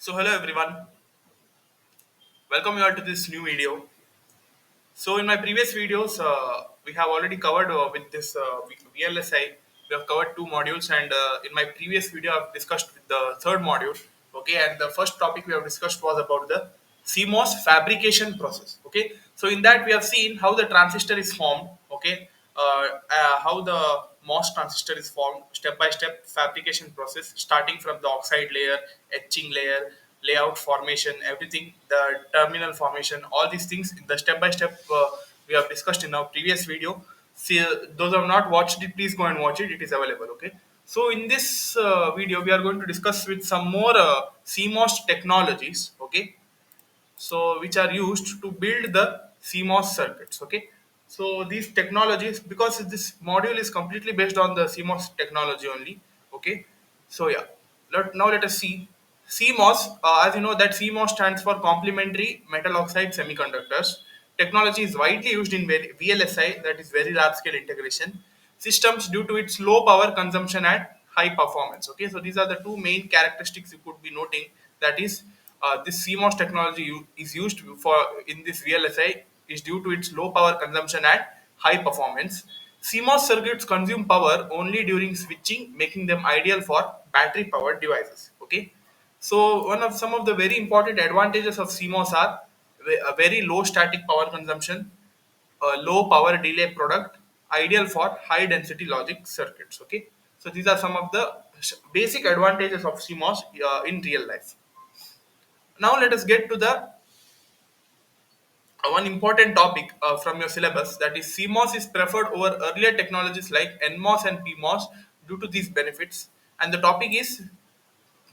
So hello everyone, welcome you all to this new video. So in my previous videos, we have already covered with this VLSI. We have covered two modules, and in my previous video, I've discussed with the third module. Okay, and the first topic we have discussed was about the CMOS fabrication process. Okay, so in that we have seen how the transistor is formed. Okay, how the MOS transistor is formed, step by step fabrication process, starting from the oxide layer, etching layer, layout formation, everything, the terminal formation, all these things, the step by step we have discussed in our previous video. See, those who have not watched it, please go and watch it. It is available. Okay. So in this video, we are going to discuss with some more CMOS technologies. Okay, so which are used to build the CMOS circuits. Okay, so these technologies, because this module is completely based on the CMOS technology only. Okay, so yeah, now let us see CMOS. As you know, that CMOS stands for complementary metal oxide semiconductors. Technology is widely used in VLSI, that is very large scale integration systems, due to its low power consumption and high performance. Okay, so these are the two main characteristics you could be noting. That is, this CMOS technology is used for in this VLSI is due to its low power consumption and high performance. CMOS circuits consume power only during switching, making them ideal for battery powered devices. Okay, so one of some of the very important advantages of CMOS are a very low static power consumption, a low power delay product, ideal for high density logic circuits. Okay, so these are some of the basic advantages of CMOS in real life. Now let us get to the one important topic from your syllabus, that is CMOS is preferred over earlier technologies like NMOS and PMOS due to these benefits. And the topic is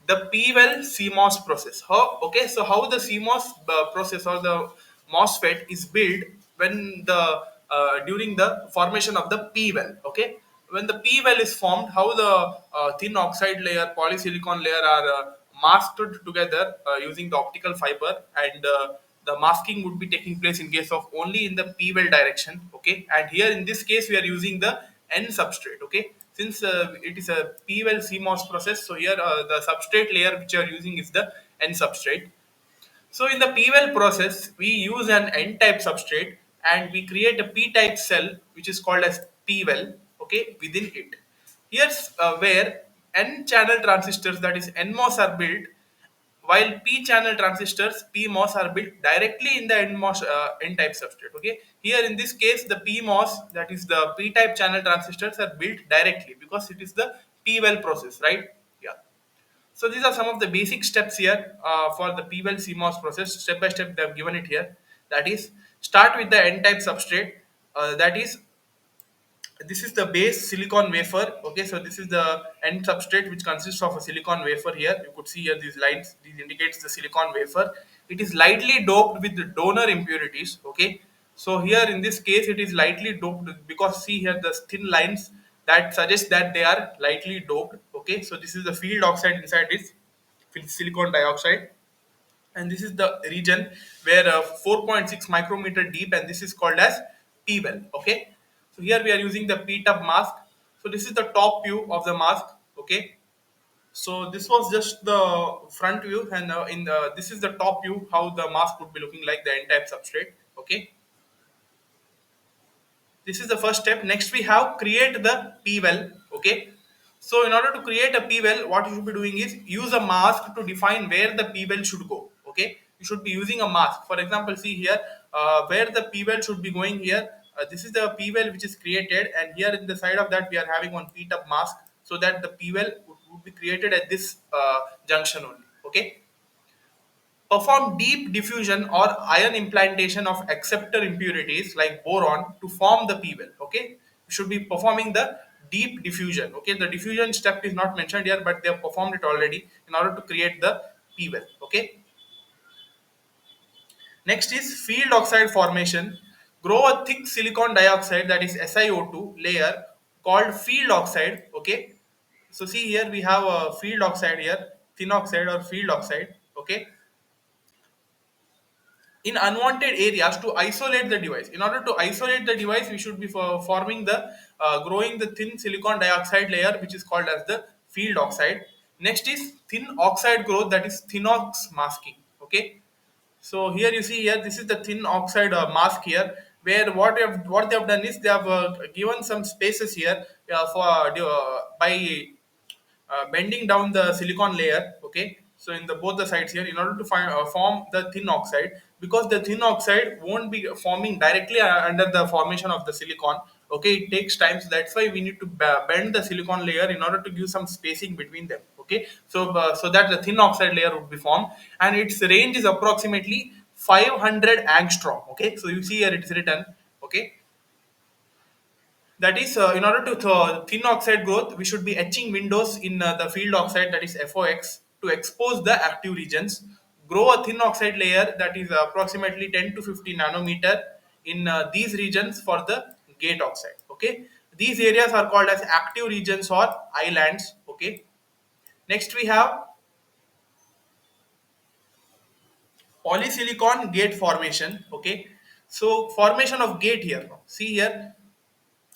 the P-well CMOS process. How, okay, so how the CMOS process or the MOSFET is built when the during the formation of the P-well. Okay, when the P-well is formed, how the thin oxide layer, polysilicon layer are masked together using the optical fiber, and the masking would be taking place in case of only in the P-well direction. Okay, and here in this case we are using the N substrate. Okay, since it is a P-well CMOS process, so here the substrate layer which you are using is the N substrate. So in the P-well process, we use an N-type substrate and we create a P-type cell which is called as P-well. Okay, within it. Here's where N-channel transistors, that is NMOS, are built, while p-channel transistors PMOS are built directly in the NMOS n-type substrate. Okay, here in this case the PMOS, that is the p-type channel transistors, are built directly because it is the p-well process, right? Yeah, so these are some of the basic steps here for the p-well CMOS process. Step by step they have given it here. That is, start with the n-type substrate. That is, this is the base silicon wafer. Okay, so this is the end substrate which consists of a silicon wafer. Here you could see here these lines, these indicates the silicon wafer. It is lightly doped with the donor impurities. Okay, so here in this case it is lightly doped because see here the thin lines that suggest that they are lightly doped. Okay, so this is the field oxide inside this silicon dioxide, and this is the region where 4.6 micrometer deep, and this is called as P-well. Okay, so here we are using the P-tub mask. So this is the top view of the mask. Okay, so this was just the front view, and in the this is the top view how the mask would be looking like, the n-type substrate. Okay, this is the first step. Next we have create the P-well. Okay, so in order to create a P-well, what you should be doing is use a mask to define where the P-well should go. Okay, you should be using a mask. For example, see here where the P-well should be going here. This is the P-well which is created, and here in the side of that we are having one P-tub mask, so that the P-well would be created at this junction only. Okay, perform deep diffusion or ion implantation of acceptor impurities like boron to form the P-well. Okay, you should be performing the deep diffusion. Okay, the diffusion step is not mentioned here, but they have performed it already in order to create the P-well. Okay, next is field oxide formation. Grow a thick silicon dioxide, that is SiO2 layer, called field oxide. Okay, so see here we have a field oxide here, thin oxide or field oxide. Okay, in unwanted areas to isolate the device. In order to isolate the device, we should be forming the growing the thin silicon dioxide layer, which is called as the field oxide. Next is thin oxide growth, that is thin ox masking. Okay, so here you see here, this is the thin oxide mask here, where what they have done is they have given some spaces here for by bending down the silicon layer. Okay, so in the both the sides here, in order to form the thin oxide, because the thin oxide won't be forming directly under the formation of the silicon. Okay, it takes time, so that's why we need to bend the silicon layer in order to give some spacing between them. Okay, so that the thin oxide layer would be formed, and its range is approximately 500 angstrom. Okay, so you see here it is written. Okay, that is, in order to thin oxide growth, we should be etching windows in the field oxide, that is FOX, to expose the active regions. Grow a thin oxide layer that is approximately 10 to 50 nanometer in these regions for the gate oxide. Okay, these areas are called as active regions or islands. Okay, next we have polysilicon gate formation. Okay, so formation of gate here. See here,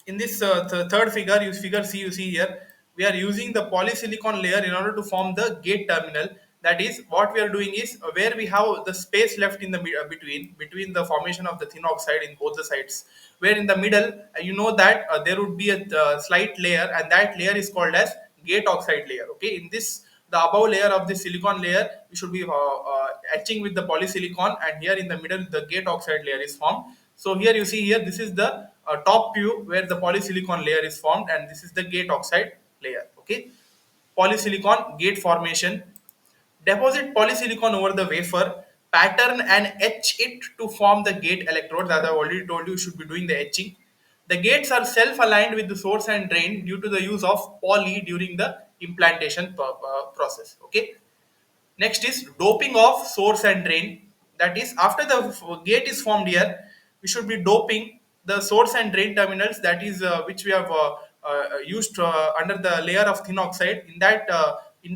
in this third figure, you figure C, you see here, we are using the polysilicon layer in order to form the gate terminal. That is, what we are doing is, where we have the space left in the between the formation of the thin oxide in both the sides, where in the middle, you know that there would be a slight layer, and that layer is called as gate oxide layer. Okay, in this, the above layer of the silicon layer, we should be etching with the polysilicon, and here in the middle the gate oxide layer is formed. So here you see here, this is the top view where the polysilicon layer is formed, and this is the gate oxide layer. Okay, polysilicon gate formation: deposit polysilicon over the wafer, pattern and etch it to form the gate electrodes. As I already told you, you should be doing the etching. The gates are self-aligned with the source and drain due to the use of poly during the implantation process. Okay, next is doping of source and drain. That is, after the gate is formed here, we should be doping the source and drain terminals. That is, which we have used under the layer of thin oxide. In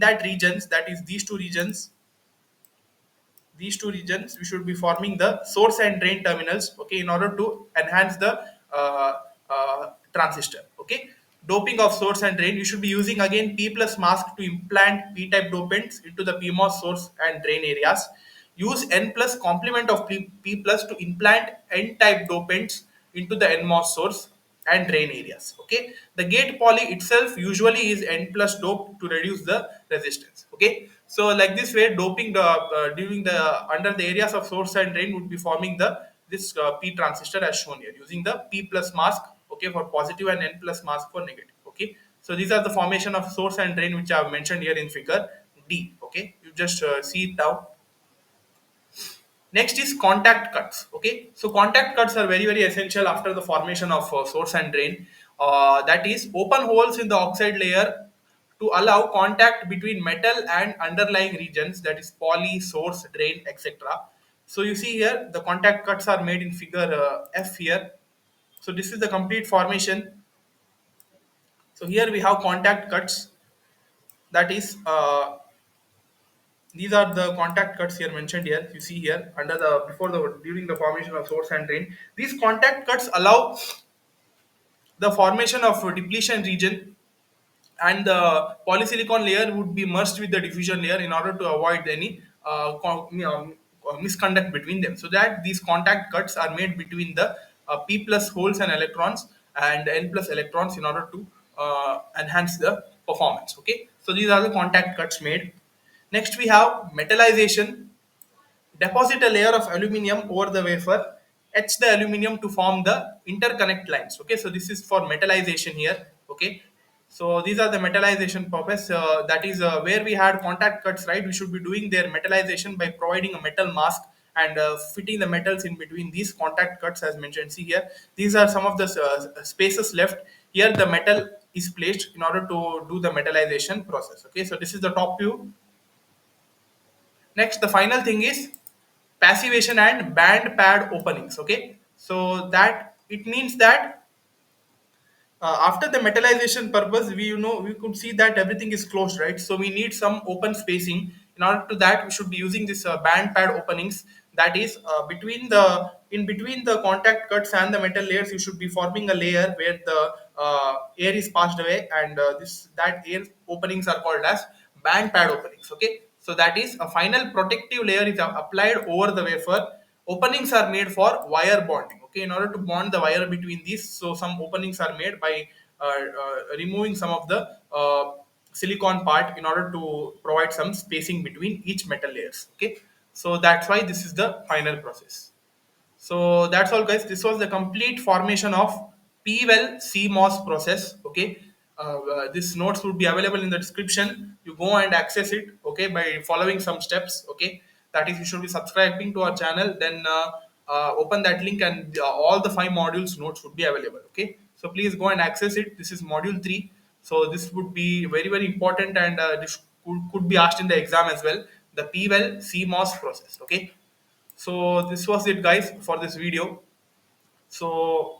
that regions, that is these two regions, we should be forming the source and drain terminals. Okay, in order to enhance the transistor. Okay, doping of source and drain, you should be using again p plus mask to implant p type dopants into the pmos source and drain areas. Use n plus complement of p plus to implant n type dopants into the nmos source and drain areas. Okay, the gate poly itself usually is n plus dope to reduce the resistance. Okay, so like this way, doping the during the under the areas of source and drain would be forming the this p transistor as shown here, using the p plus mask. Okay, for positive, and n plus mask for negative. Okay, so these are the formation of source and drain which I have mentioned here in figure D. Okay, you just see it down. Next is contact cuts. Okay, so contact cuts are very very essential after the formation of source and drain. That is, open holes in the oxide layer to allow contact between metal and underlying regions, that is poly, source, drain, etc. So you see here the contact cuts are made in figure F here. So this is the complete formation. So here we have contact cuts. That is, these are the contact cuts here mentioned here. You see here under the before the during the formation of source and drain. These contact cuts allow the formation of a depletion region, and the polysilicon layer would be merged with the diffusion layer in order to avoid any misconduct between them. So that these contact cuts are made between the p plus holes and electrons and n plus electrons in order to enhance the performance. Okay, so these are the contact cuts made. Next we have metallization. Deposit a layer of aluminium over the wafer, etch the aluminium to form the interconnect lines. Okay, so this is for metallization here. Okay, so these are the metallization purpose. That is, where we had contact cuts, right? We should be doing their metallization by providing a metal mask and fitting the metals in between these contact cuts as mentioned. See here, these are some of the spaces left. Here the metal is placed in order to do the metallization process. Okay, so this is the top view. Next, the final thing is passivation and band pad openings. Okay, so that it means that after the metallization purpose, we could see that everything is closed, right? So we need some open spacing. In order to that, we should be using this band pad openings. That is, in between the contact cuts and the metal layers, you should be forming a layer where the air is passed away, and this that air openings are called as band pad openings. Okay, so that is a final protective layer is applied over the wafer. Openings are made for wire bonding. Okay, in order to bond the wire between these, so some openings are made by removing some of the silicon part in order to provide some spacing between each metal layers. Okay, so that's why this is the final process. So that's all, guys. This was the complete formation of P-well CMOS process. Okay, this notes would be available in the description. You go and access it. Okay, by following some steps. Okay, that is, you should be subscribing to our channel. Then open that link, and all the 5 modules notes would be available. Okay, so please go and access it. This is module 3. So this would be very very important, and this could be asked in the exam as well. The P-well CMOS process. Okay, so this was it, guys, for this video. So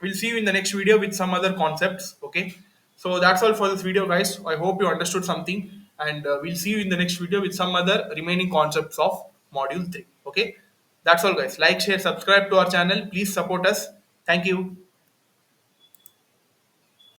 we'll see you in the next video with some other concepts. Okay, so that's all for this video, guys. I hope you understood something, and we'll see you in the next video with some other remaining concepts of module 3. Okay, that's all, guys. Like, share, subscribe to our channel. Please support us. Thank you.